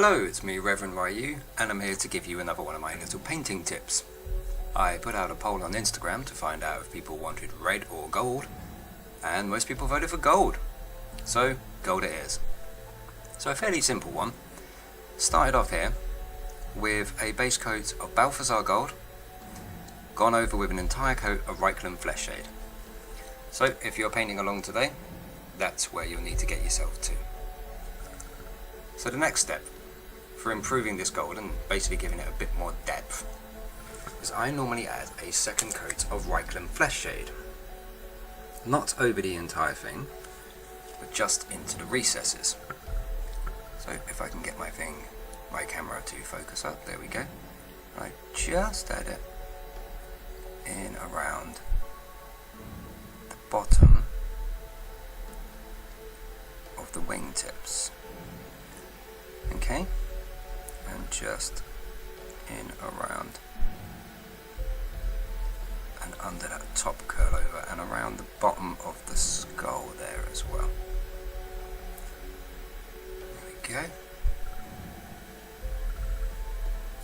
Hello, it's me, ReverendRyu, and I'm here to give you another one of my little painting tips. I put out a poll on Instagram to find out if people wanted red or gold, and most people voted for gold. So, gold it is. So a fairly simple one. Started off here with a base coat of Balthasar Gold, gone over with an entire coat of Reverend Flesh Shade. So if you're painting along today, that's where you'll need to get yourself to. So the next step for improving this gold and basically giving it a bit more depth is I normally add a second coat of Reverend Flesh Shade. Not over the entire thing, but just into the recesses. So if I can get my camera to focus up, there we go. I just add it in around the bottom of the wingtips. Okay, and just in around and under that top curl over and around the bottom of the skull there as well. There we go.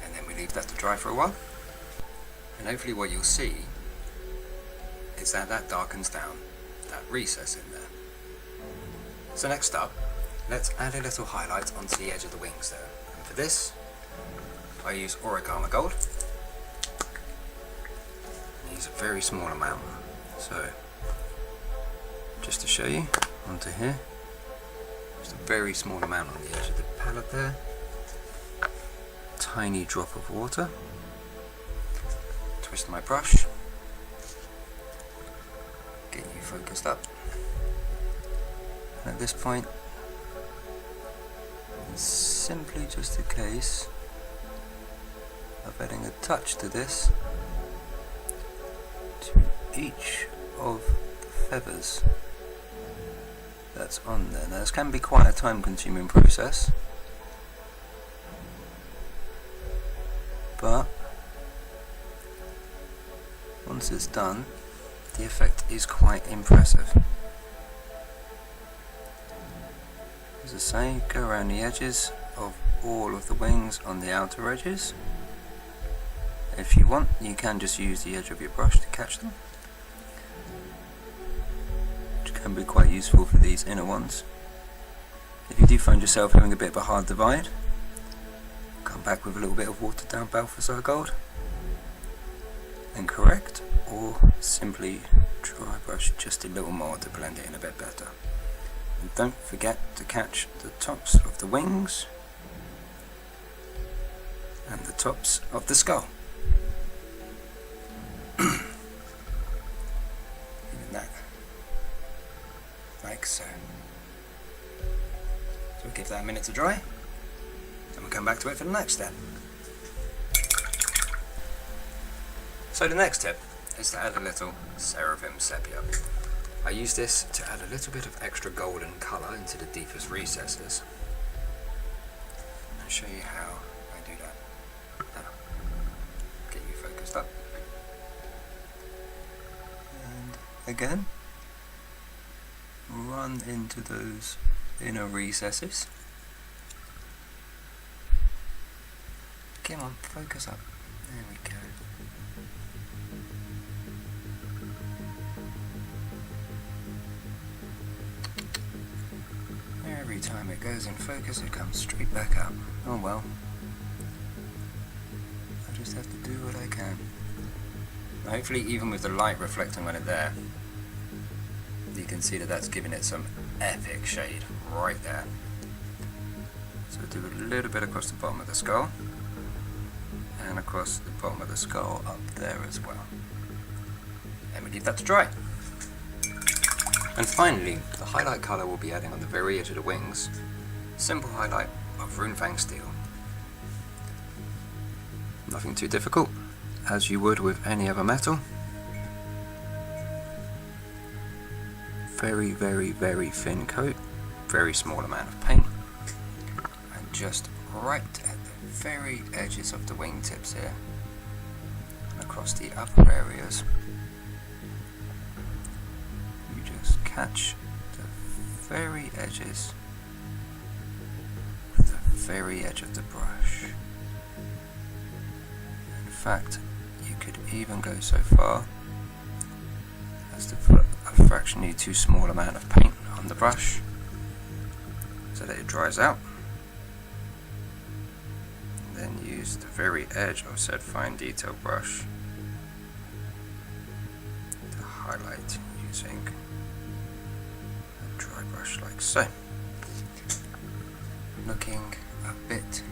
And then we leave that to dry for a while. And hopefully what you'll see is that that darkens down that recess in there. So next up, let's add a little highlight onto the edge of the wings there. And for this, I use Origami Gold. I use a very small amount. So, just to show you, onto here, just a very small amount on the edge of the palette there. Tiny drop of water. Twist my brush. Get you focused up. And at this point, it's simply just a case of adding a touch to this to each of the feathers that's on there. Now this can be quite a time consuming process, but once it's done, the effect is quite impressive. As I say, go around the edges of all of the wings on the outer edges. If you want, you can just use the edge of your brush to catch them, which can be quite useful for these inner ones. If you do find yourself having a bit of a hard divide, come back with a little bit of watered down Balthasar Gold and correct, or simply dry brush just a little more to blend it in a bit better. And don't forget to catch the tops of the wings and the tops of the skull. Even that, like so. So we'll give that a minute to dry, and we'll come back to it for the next step. So the next tip is to add a little Seraphim Sepia. I use this to add a little bit of extra golden colour into the deepest recesses. I'll show you how I do that. Now, get you focused up. And again, run into those inner recesses. Come on, focus up. There we go. Every time it goes in focus, it comes straight back up. Oh well. I just have to do what I can. Hopefully, even with the light reflecting on it there, you can see that that's giving it some epic shade right there. So do a little bit across the bottom of the skull, and across the bottom of the skull up there as well. And we leave that to dry. And finally, the highlight colour we'll be adding on the very edge of the wings. Simple highlight of Runefang Steel. Nothing too difficult, as you would with any other metal. Very, very, very thin coat, very small amount of paint. And just right at the very edges of the wingtips here, and across the upper areas. Catch the very edges, the very edge of the brush. In fact, you could even go so far as to put a fractionally too small amount of paint on the brush so that it dries out. Then use the very edge of said fine detail brush to highlight using a dry brush like so. Looking a bit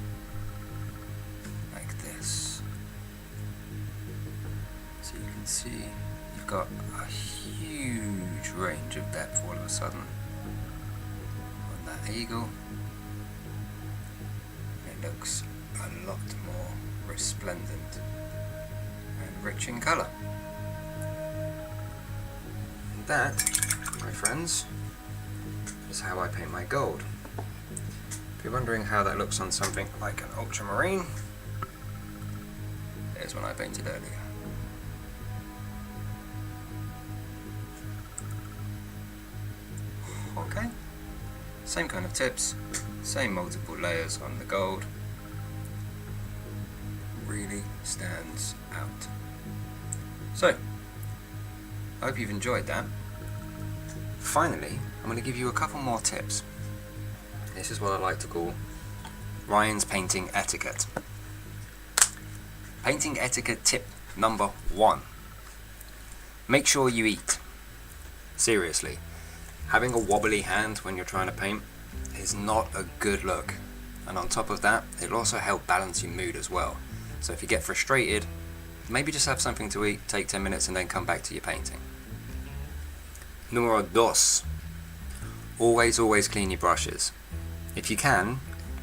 like this. So you can see you've got a huge range of depth all of a sudden on that eagle. It looks a lot more resplendent and rich in colour. And that, my friends, is how I paint my gold. If you're wondering how that looks on something like an ultramarine, here's one I painted earlier. Okay, same kind of tips, same multiple layers on the gold. Really stands out. So, I hope you've enjoyed that. Finally, I'm going to give you a couple more tips. This is what I like to call Ryan's painting etiquette. Painting etiquette tip number 1. Make sure you eat. Seriously, having a wobbly hand when you're trying to paint is not a good look. And on top of that, it'll also help balance your mood as well. So if you get frustrated, maybe just have something to eat, take 10 minutes and then come back to your painting. Numero dos. Always clean your brushes. If you can,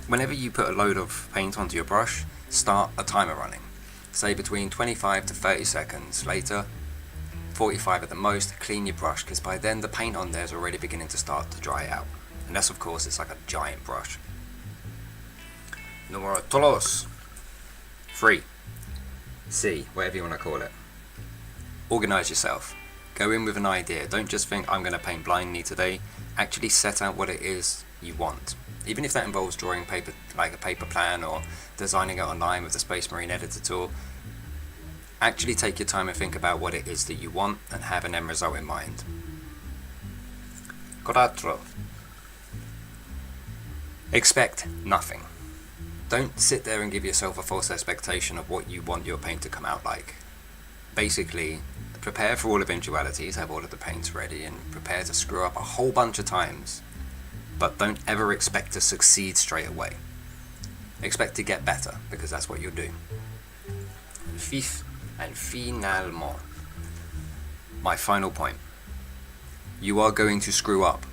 whenever you put a load of paint onto your brush, start a timer running. Say between 25 to 30 seconds. Later, 45 at the most, clean your brush, because by then the paint on there is already beginning to start to dry out. Unless of course it's like a giant brush. Numero tres. 3. C, whatever you want to call it. Organize yourself. Go in with an idea. Don't just think I'm going to paint blindly today. Actually set out what it is you want. Even if that involves drawing paper, like a paper plan, or designing it online with the Space Marine editor tool. Actually take your time and think about what it is that you want and have an end result in mind. 4. Expect nothing. Don't sit there and give yourself a false expectation of what you want your paint to come out like. Basically, prepare for all eventualities, have all of the paints ready, and prepare to screw up a whole bunch of times. But don't ever expect to succeed straight away. Expect to get better, because that's what you'll do. 5th and finalement, my final point. You are going to screw up.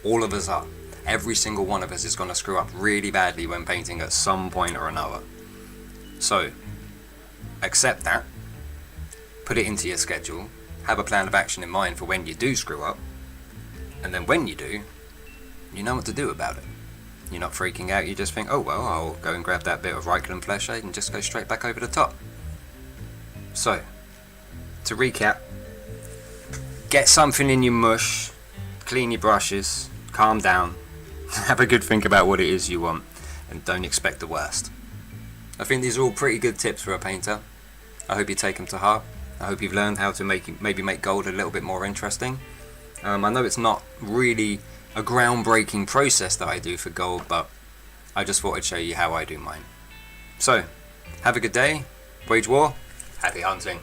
All of us are. Every single one of us is going to screw up really badly when painting at some point or another. So, accept that, put it into your schedule, have a plan of action in mind for when you do screw up, and then when you do, you know what to do about it. You're not freaking out, you just think, oh well, I'll go and grab that bit of Reikland flesh shade and just go straight back over the top. So, to recap, get something in your mush, clean your brushes, calm down, have a good think about what it is you want, and don't expect the worst. I think these are all pretty good tips for a painter. I hope you take them to heart. I hope you've learned how to maybe make gold a little bit more interesting. I know it's not really a groundbreaking process that I do for gold, but I just thought I'd show you how I do mine. So, have a good day, wage war, happy hunting.